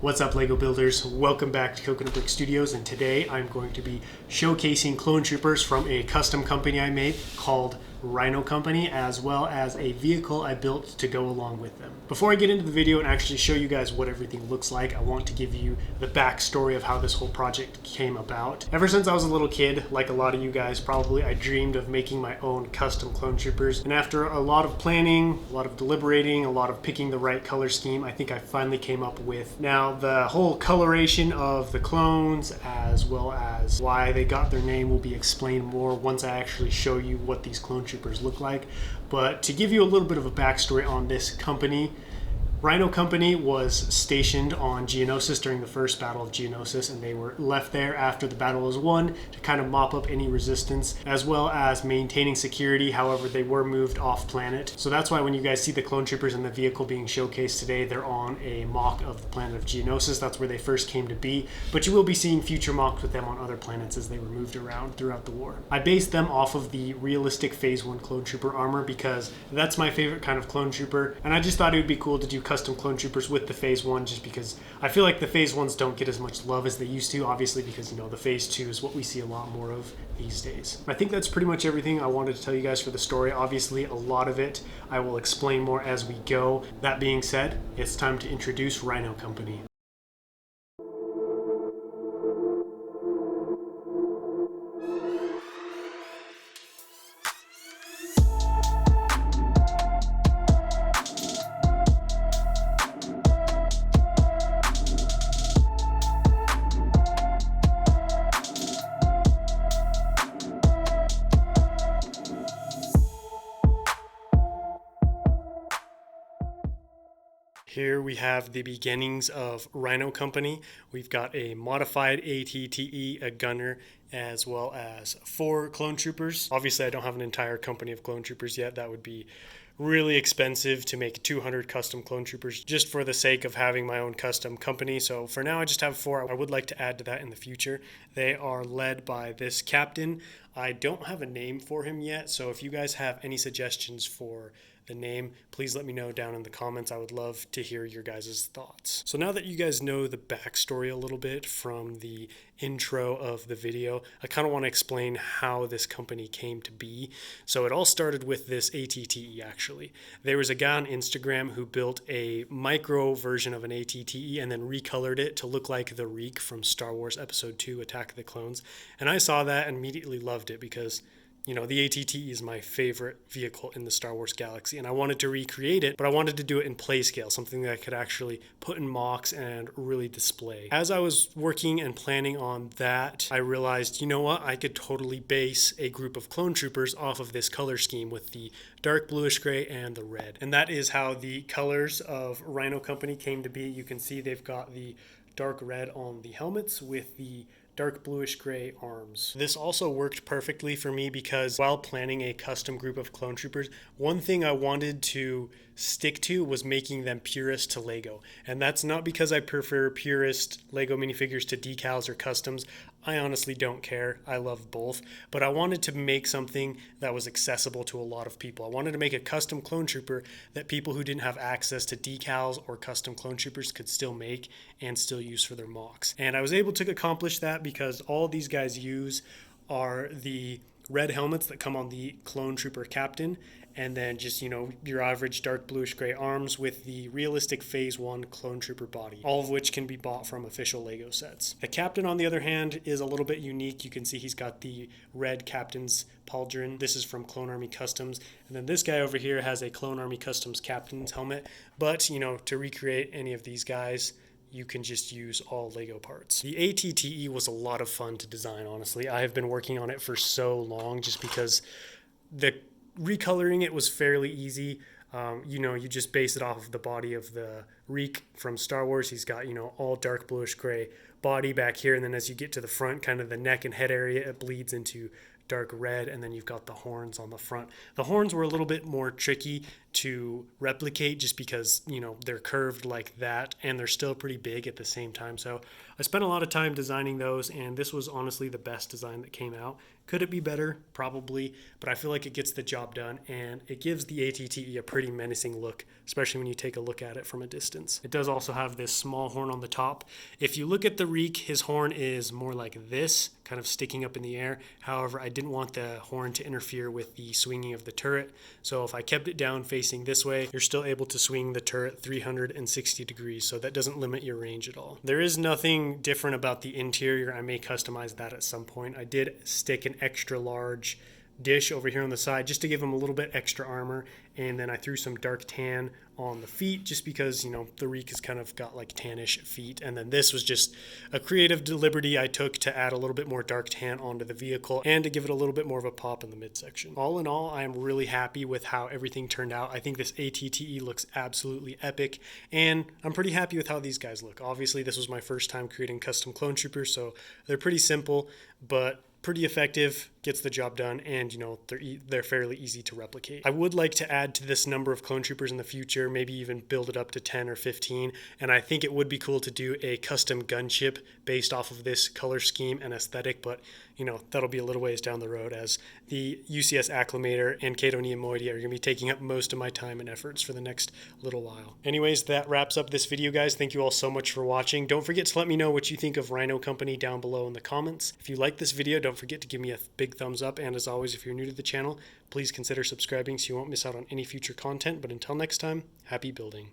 What's up, Lego builders? Welcome back to Coconut Brick Studios, and today I'm going to be showcasing clone troopers from a custom company I made called Rhino Company, as well as a vehicle I built to go along with them. Before I get into the video and actually show you guys what everything looks like, I want to give you the backstory of how this whole project came about. Ever since I was a little kid, like a lot of you guys probably, I dreamed of making my own custom clone troopers, and after a lot of planning, a lot of deliberating, a lot of picking the right color scheme, I think I finally came up with now the whole coloration of the clones, as well as why they got their name, will be explained more once I actually show you what these clone troopers look like. But to give you a little bit of a backstory on this company, Rhino Company was stationed on Geonosis during the first Battle of Geonosis, and they were left there after the battle was won to kind of mop up any resistance, as well as maintaining security. However, they were moved off planet. So that's why when you guys see the clone troopers in the vehicle being showcased today, they're on a mock of the planet of Geonosis. That's where they first came to be, but you will be seeing future mocks with them on other planets as they were moved around throughout the war. I based them off of the realistic Phase 1 clone trooper armor because that's my favorite kind of clone trooper, and I just thought it would be cool to do custom clone troopers with the Phase 1, just because I feel like the Phase 1s don't get as much love as they used to, obviously because, you know, the Phase 2 is what we see a lot more of these days. I think that's pretty much everything I wanted to tell you guys for the story. Obviously, a lot of it I will explain more as we go. That being said, it's time to introduce Rhino Company. Here we have the beginnings of Rhino Company. We've got a modified ATTE, a gunner, as well as 4 clone troopers. Obviously, I don't have an entire company of clone troopers yet. That would be really expensive to make 200 custom clone troopers just for the sake of having my own custom company. So for now, I just have 4. I would like to add to that in the future. They are led by this captain. I don't have a name for him yet, so if you guys have any suggestions for the name, please let me know down in the comments. I would love to hear your guys' thoughts. So now that you guys know the backstory a little bit from the intro of the video, I kind of want to explain how this company came to be. So it all started with this ATTE actually. There was a guy on Instagram who built a micro version of an ATTE and then recolored it to look like the Reek from Star Wars Episode 2 Attack of the Clones. And I saw that and immediately loved it because, you know, the ATTE is my favorite vehicle in the Star Wars galaxy, and I wanted to recreate it, but I wanted to do it in play scale, something that I could actually put in mocks and really display. As I was working and planning on that, I realized, you know what, I could totally base a group of clone troopers off of this color scheme with the dark bluish gray and the red. And that is how the colors of Rhino Company came to be. You can see they've got the dark red on the helmets with the dark bluish gray arms. This also worked perfectly for me because while planning a custom group of clone troopers, one thing I wanted to stick to was making them purist to Lego. And that's not because I prefer purist Lego minifigures to decals or customs. I honestly don't care. I love both. But I wanted to make something that was accessible to a lot of people. I wanted to make a custom clone trooper that people who didn't have access to decals or custom clone troopers could still make and still use for their mocks. And I was able to accomplish that because all these guys use are the red helmets that come on the clone trooper captain, and then just, you know, your average dark bluish gray arms with the realistic Phase 1 clone trooper body, all of which can be bought from official Lego sets. The captain, on the other hand, is a little bit unique. You can see he's got the red captain's pauldron. This is from Clone Army Customs. And then this guy over here has a Clone Army Customs captain's helmet. But, you know, to recreate any of these guys, you can just use all Lego parts. The ATTE was a lot of fun to design, honestly. I have been working on it for so long just because the recoloring it was fairly easy. You know, you just base it off of the body of the Reek from Star Wars. He's got, you know, all dark bluish gray body back here, and then as you get to the front, kind of the neck and head area, it bleeds into dark red, and then you've got the horns on the front. The horns were a little bit more tricky to replicate just because, you know, they're curved like that and they're still pretty big at the same time. So I spent a lot of time designing those, and this was honestly the best design that came out. Could it be better? Probably, but I feel like it gets the job done, and it gives the ATTE a pretty menacing look, especially when you take a look at it from a distance. It does also have this small horn on the top. If you look at the Reek, his horn is more like this, kind of sticking up in the air. However, I didn't want the horn to interfere with the swinging of the turret, so if I kept it down facing this way, you're still able to swing the turret 360 degrees, so that doesn't limit your range at all. There is nothing different about the interior. I may customize that at some point. I did stick an extra large dish over here on the side just to give him a little bit extra armor, and then I threw some dark tan on the feet just because, you know, the Reek has kind of got like tannish feet, and then this was just a creative liberty I took to add a little bit more dark tan onto the vehicle and to give it a little bit more of a pop in the midsection. All in all, I am really happy with how everything turned out. I think this ATTE looks absolutely epic, and I'm pretty happy with how these guys look. Obviously, this was my first time creating custom clone troopers, so they're pretty simple, but pretty effective, gets the job done, and, you know, they're fairly easy to replicate. I would like to add to this number of clone troopers in the future, maybe even build it up to 10 or 15, and I think it would be cool to do a custom gunship based off of this color scheme and aesthetic, but, you know, that'll be a little ways down the road, as the UCS Acclimator and Cato Neimoidia are going to be taking up most of my time and efforts for the next little while. Anyways, that wraps up this video, guys. Thank you all so much for watching. Don't forget to let me know what you think of Rhino Company down below in the comments. If you like this video, don't forget to give me a big thumbs up, and as always, if you're new to the channel, please consider subscribing so you won't miss out on any future content. But until next time, happy building.